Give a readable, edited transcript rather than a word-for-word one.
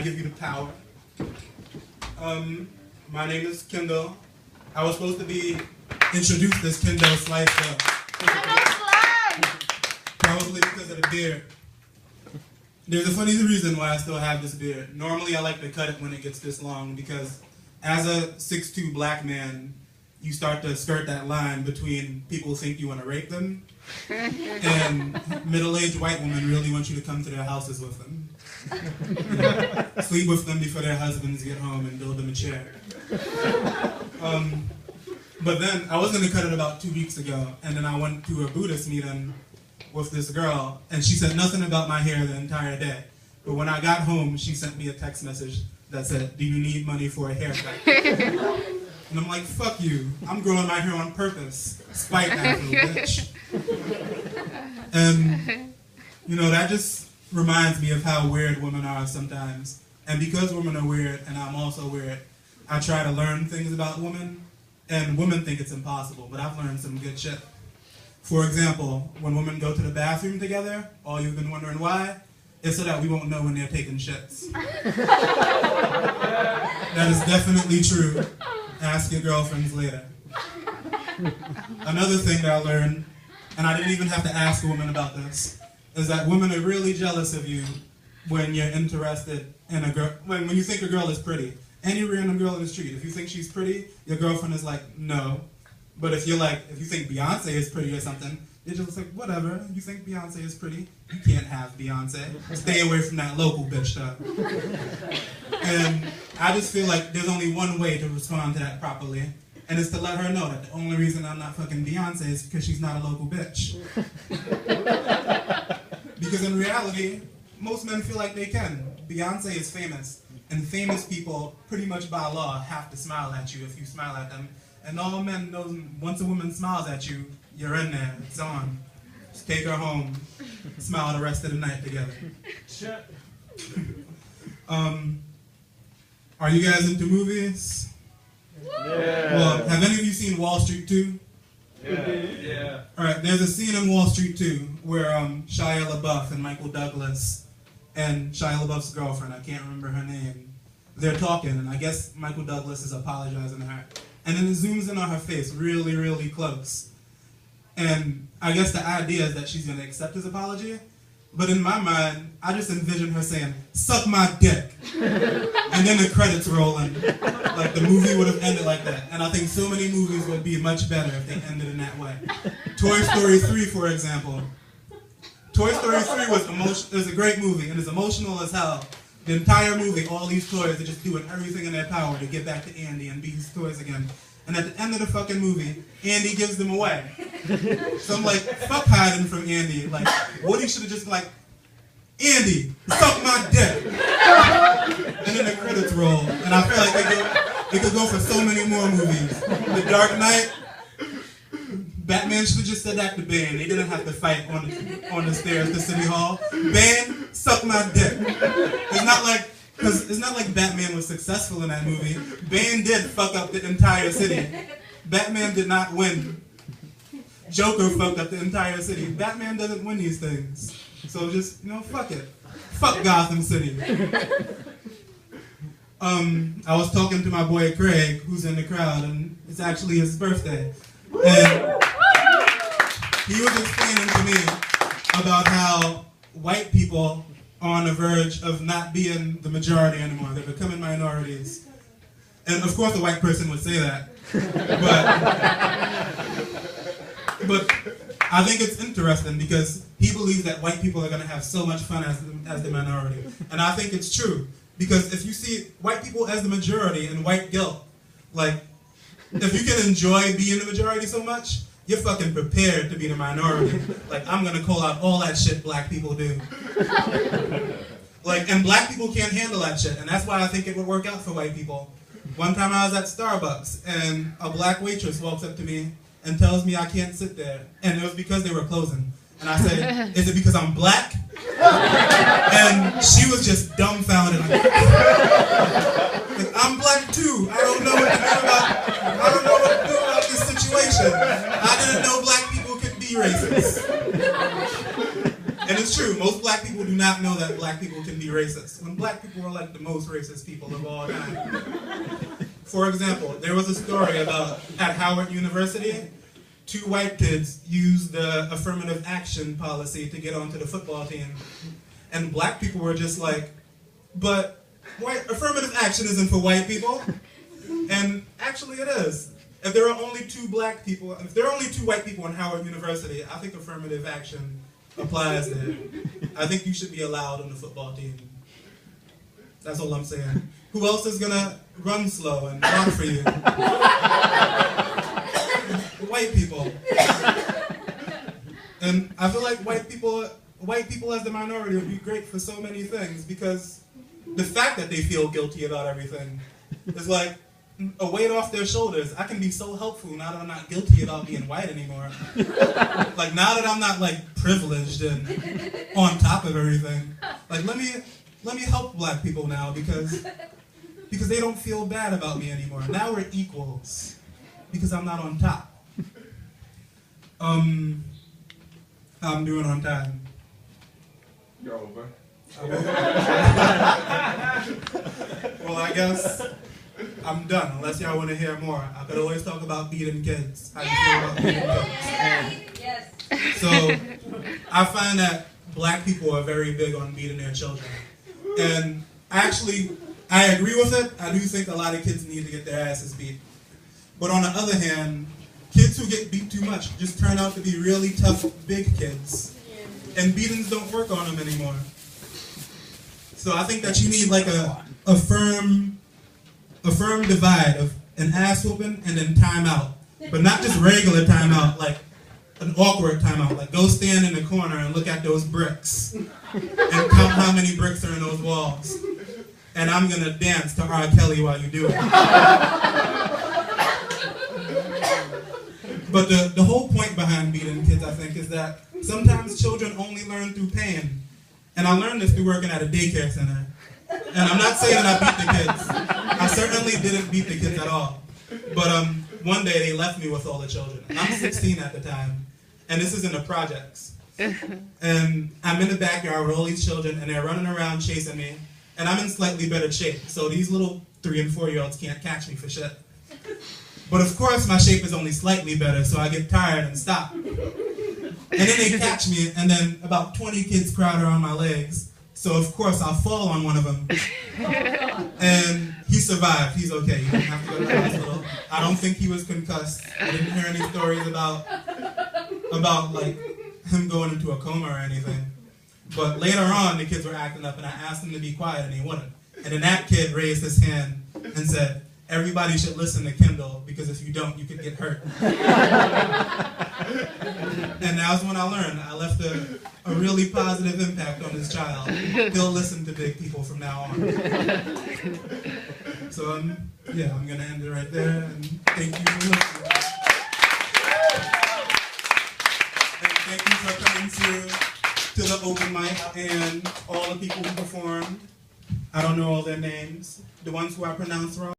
give you the power. My name is Kendall. I was supposed to be introduced as Kendall Slicer. Probably because of the beard. There's a funny reason why I still have this beard. Normally I like to cut it when it gets this long because as a 6'2" black man, you start to skirt that line between people think you want to rape them and middle-aged white women really want you to come to their houses with them. You know, sleep with them before their husbands get home and build them a chair. But then I was going to cut it about 2 weeks ago, and then I went to a Buddhist meeting with this girl, and she said nothing about my hair the entire day. But when I got home, she sent me a text message that said, "Do you need money for a haircut?" And I'm like, fuck you. I'm growing my hair on purpose. Spite that little bitch. And, you know, that just reminds me of how weird women are sometimes. And because women are weird, and I'm also weird, I try to learn things about women. And women think it's impossible, but I've learned some good shit. For example, when women go to the bathroom together, all you've been wondering why, is so that we won't know when they're taking shits. That is definitely true. Ask your girlfriends later. Another thing that I learned, and I didn't even have to ask a woman about this, is that women are really jealous of you when you're interested in a girl, when you think a girl is pretty. Any random girl in the street, if you think she's pretty, your girlfriend is like, no. But if you think Beyonce is pretty or something, they're just like, whatever, you think Beyonce is pretty, you can't have Beyonce. Stay away from that local bitch stuff. And I just feel like there's only one way to respond to that properly, and it's to let her know that the only reason I'm not fucking Beyonce is because she's not a local bitch. Because in reality, most men feel like they can. Beyonce is famous, and famous people, pretty much by law, have to smile at you if you smile at them. And all men know, once a woman smiles at you, you're in there, it's on. Just take her home, smile the rest of the night together. Are you guys into movies? Yeah. Well, have any of you seen Wall Street 2? Yeah. Alright, there's a scene in Wall Street 2 where Shia LaBeouf and Michael Douglas and Shia LaBeouf's girlfriend, I can't remember her name, they're talking, and I guess Michael Douglas is apologizing to her. And then it zooms in on her face really, really close. And I guess the idea is that she's going to accept his apology. But in my mind, I just envision her saying, "Suck my dick." And then the credits roll in. Like the movie would have ended like that. And I think so many movies would be much better if they ended in that way. Toy Story 3, for example. Toy Story 3 was a great movie and it's emotional as hell. The entire movie, all these toys are just doing everything in their power to get back to Andy and be his toys again. And at the end of the fucking movie, Andy gives them away. So I'm like, fuck hiding from Andy. Like, Woody should have just been like, "Andy, suck my dick." And then the credits roll. And I feel like they could go for so many more movies. The Dark Knight, Batman should have just said that to Bane. They didn't have to fight on the stairs to City Hall. Bane, suck my dick. It's not like Batman was successful in that movie. Bane did fuck up the entire city. Batman did not win. Joker fucked up the entire city. Batman doesn't win these things. So just, fuck it. Fuck Gotham City. I was talking to my boy Craig, who's in the crowd, and it's actually his birthday. And he was explaining to me about how white people are on the verge of not being the majority anymore. They're becoming minorities. And of course a white person would say that. But I think it's interesting because he believes that white people are going to have so much fun as the minority. And I think it's true. Because if you see white people as the majority and white guilt, like, if you can enjoy being the majority so much, you're fucking prepared to be the minority. Like, I'm gonna call out all that shit black people do. Like, and black people can't handle that shit, and that's why I think it would work out for white people. One time I was at Starbucks, and a black waitress walks up to me and tells me I can't sit there, and it was because they were closing. And I said, "Is it because I'm black?" And she was just dumbfounded. Like, "I'm black too. I don't know what to do about this situation. I didn't know black people could be racist." And it's true. Most black people do not know that black people can be racist, when black people are like the most racist people of all time. For example, there was a story about at Howard University, 2 white kids used the affirmative action policy to get onto the football team. And black people were just like, but affirmative action isn't for white people. And actually it is. If there are only 2 white people in Howard University, I think affirmative action applies there. I think you should be allowed on the football team. That's all I'm saying. Who else is gonna run slow and run for you? White people. And I feel like white people as the minority would be great for so many things, because the fact that they feel guilty about everything is like a weight off their shoulders. I can be so helpful now that I'm not guilty about being white anymore. Like now that I'm not like privileged and on top of everything. Like let me help black people now because they don't feel bad about me anymore. Now we're equals because I'm not on top. I'm doing on time. You're over. Well, I guess I'm done, unless y'all want to hear more. I could always talk about beating kids. How you feel about beating kids? Yes. So, I find that black people are very big on beating their children. And actually, I agree with it. I do think a lot of kids need to get their asses beat. But on the other hand, kids who get beat too much just turn out to be really tough, big kids. And beatings don't work on them anymore. So I think that you need like a firm divide of an ass whooping and then timeout. But not just regular timeout, like an awkward timeout. Like go stand in the corner and look at those bricks and count how many bricks are in those walls. And I'm gonna dance to R. Kelly while you do it. But the whole point behind beating kids, I think, is that sometimes children only learn through pain. And I learned this through working at a daycare center. And I'm not saying that I beat the kids. I certainly didn't beat the kids at all. But one day they left me with all the children. And I'm 16 at the time. And this is in the projects. And I'm in the backyard with all these children, and they're running around chasing me. And I'm in slightly better shape. So these little 3- and 4-year-olds can't catch me for shit. But of course, my shape is only slightly better, so I get tired and stop. And then they catch me, and then about 20 kids crowd around my legs. So of course, I'll fall on one of them. And he survived. He's okay. He didn't have to go to the hospital. I don't think he was concussed. I didn't hear any stories about like him going into a coma or anything. But later on, the kids were acting up, and I asked him to be quiet, and he wouldn't. And then that kid raised his hand and said, "Everybody should listen to Kendall, because if you don't, you could get hurt." And that was when I learned. I left a really positive impact on this child. He'll listen to big people from now on. So, I'm going to end it right there, and thank you for listening. And thank you for coming to the open mic, and all the people who performed. I don't know all their names. The ones who I pronounced wrong.